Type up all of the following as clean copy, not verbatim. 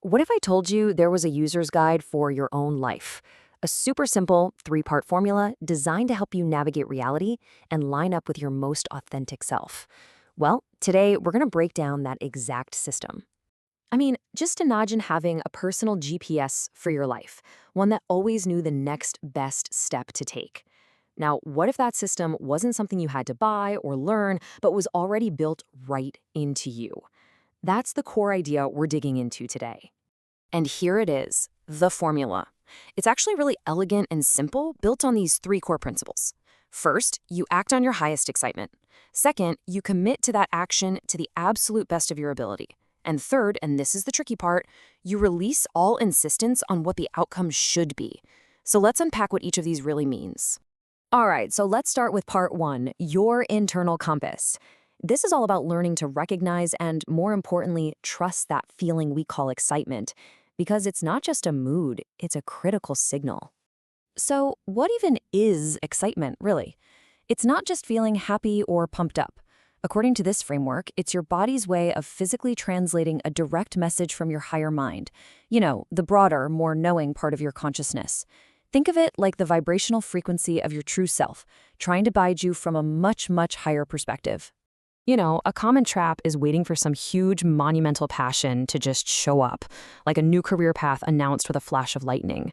What if I told you there was a user's guide for your own life? A super simple three-part formula designed to help you navigate reality and line up with your most authentic self. Well, today we're going to break down that exact system. I mean, just imagine having a personal GPS for your life, one that always knew the next best step to take. Now, what if that system wasn't something you had to buy or learn, but was already built right into you? That's the core idea we're digging into today. And here it is, the formula. It's actually really elegant and simple, built on these three core principles. First, you act on your highest excitement. Second, you commit to that action to the absolute best of your ability. And third, and this is the tricky part, you release all insistence on what the outcome should be. So let's unpack what each of these really means. All right, so let's start with part one, your internal compass. This is all about learning to recognize and, more importantly, trust that feeling we call excitement, because it's not just a mood, it's a critical signal. So what even is excitement, really? It's not just feeling happy or pumped up. According to this framework, it's your body's way of physically translating a direct message from your higher mind. You know, the broader, more knowing part of your consciousness. Think of it like the vibrational frequency of your true self, trying to guide you from a much, much higher perspective. You know, a common trap is waiting for some huge monumental passion to just show up, like a new career path announced with a flash of lightning.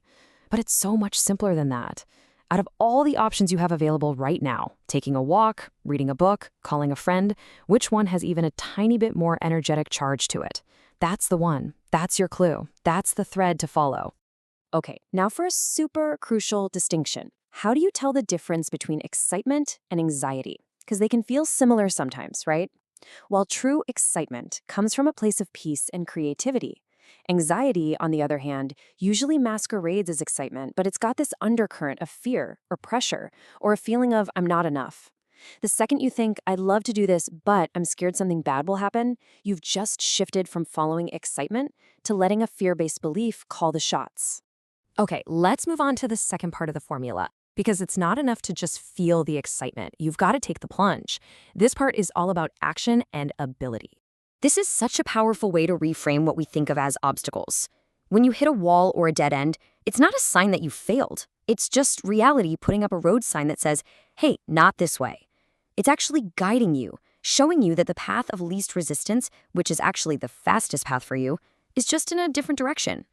But it's so much simpler than that. Out of all the options you have available right now, taking a walk, reading a book, calling a friend, which one has even a tiny bit more energetic charge to it? That's the one. That's your clue. That's the thread to follow. Okay, now for a super crucial distinction. How do you tell the difference between excitement and anxiety? Because they can feel similar sometimes, right? While true excitement comes from a place of peace and creativity, anxiety, on the other hand, usually masquerades as excitement, but it's got this undercurrent of fear or pressure or a feeling of I'm not enough. The second you think, I'd love to do this, but I'm scared something bad will happen, you've just shifted from following excitement to letting a fear-based belief call the shots. Okay, let's move on to the second part of the formula. Because it's not enough to just feel the excitement. You've got to take the plunge. This part is all about action and ability. This is such a powerful way to reframe what we think of as obstacles. When you hit a wall or a dead end, it's not a sign that you failed. It's just reality putting up a road sign that says, hey, not this way. It's actually guiding you, showing you that the path of least resistance, which is actually the fastest path for you, is just in a different direction.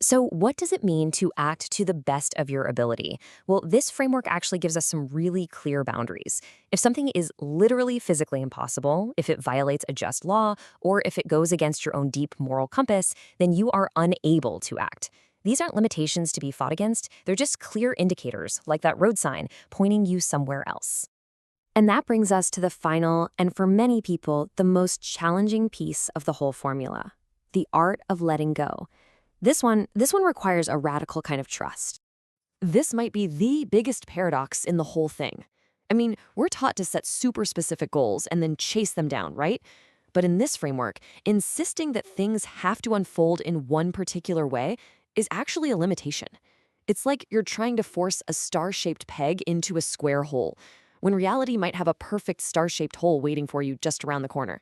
So what does it mean to act to the best of your ability? Well, this framework actually gives us some really clear boundaries. If something is literally physically impossible, if it violates a just law, or if it goes against your own deep moral compass, then you are unable to act. These aren't limitations to be fought against. They're just clear indicators, like that road sign, pointing you somewhere else. And that brings us to the final, and for many people, the most challenging piece of the whole formula, the art of letting go. This one requires a radical kind of trust. This might be the biggest paradox in the whole thing. I mean, we're taught to set super specific goals and then chase them down, right? But in this framework, insisting that things have to unfold in one particular way is actually a limitation. It's like you're trying to force a star-shaped peg into a square hole, when reality might have a perfect star-shaped hole waiting for you just around the corner.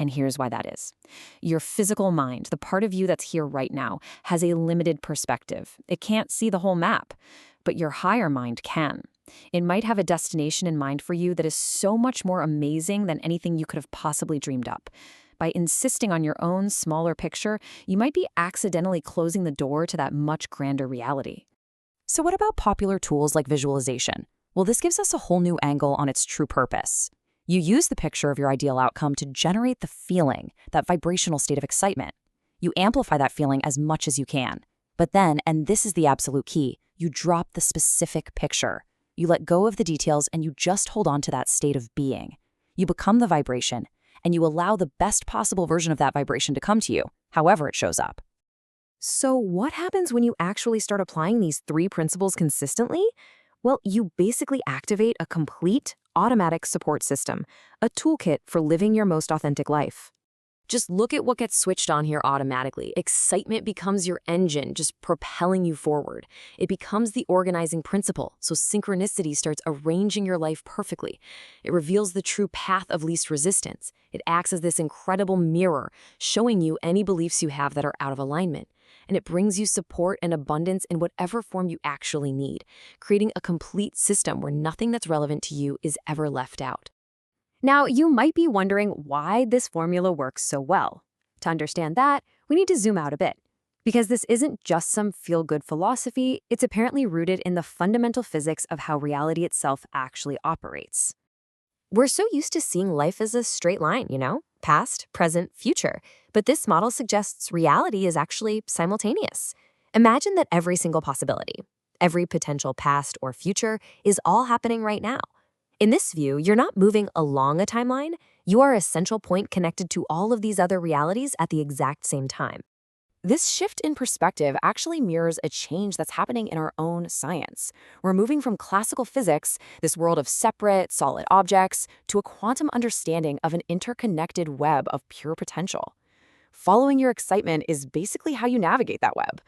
And here's why that is. Your physical mind, the part of you that's here right now, has a limited perspective. It can't see the whole map, but your higher mind can. It might have a destination in mind for you that is so much more amazing than anything you could have possibly dreamed up. By insisting on your own smaller picture, you might be accidentally closing the door to that much grander reality. So what about popular tools like visualization? Well, this gives us a whole new angle on its true purpose. You use the picture of your ideal outcome to generate the feeling, that vibrational state of excitement. You amplify that feeling as much as you can. But then, and this is the absolute key, you drop the specific picture. You let go of the details and you just hold on to that state of being. You become the vibration, and you allow the best possible version of that vibration to come to you, however it shows up. So what happens when you actually start applying these three principles consistently? Well, you basically activate a complete, automatic support system, a toolkit for living your most authentic life. Just look at what gets switched on here automatically. Excitement becomes your engine, just propelling you forward. It becomes the organizing principle, so synchronicity starts arranging your life perfectly. It reveals the true path of least resistance. It acts as this incredible mirror, showing you any beliefs you have that are out of alignment. And it brings you support and abundance in whatever form you actually need, creating a complete system where nothing that's relevant to you is ever left out. Now, you might be wondering why this formula works so well. To understand that, we need to zoom out a bit. Because this isn't just some feel-good philosophy, it's apparently rooted in the fundamental physics of how reality itself actually operates. We're so used to seeing life as a straight line, past, present, future. But this model suggests reality is actually simultaneous. Imagine that every single possibility, every potential past or future, is all happening right now. In this view, you're not moving along a timeline, you are a central point connected to all of these other realities at the exact same time. This shift in perspective actually mirrors a change that's happening in our own science. We're moving from classical physics, this world of separate, solid objects, to a quantum understanding of an interconnected web of pure potential. Following your excitement is basically how you navigate that web.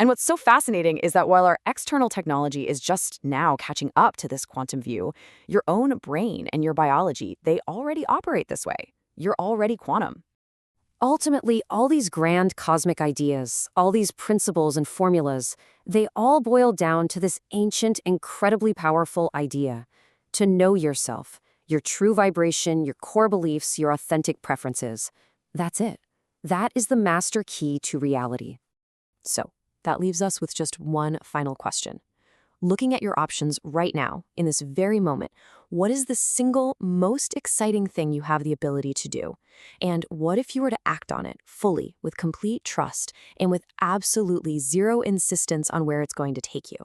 And what's so fascinating is that while our external technology is just now catching up to this quantum view, your own brain and your biology, they already operate this way. You're already quantum. Ultimately, all these grand cosmic ideas, all these principles and formulas, they all boil down to this ancient, incredibly powerful idea: to know yourself, your true vibration, your core beliefs, your authentic preferences. That's it. That is the master key to reality. So, that leaves us with just one final question. Looking at your options right now, in this very moment, what is the single most exciting thing you have the ability to do? And what if you were to act on it fully, with complete trust, and with absolutely zero insistence on where it's going to take you?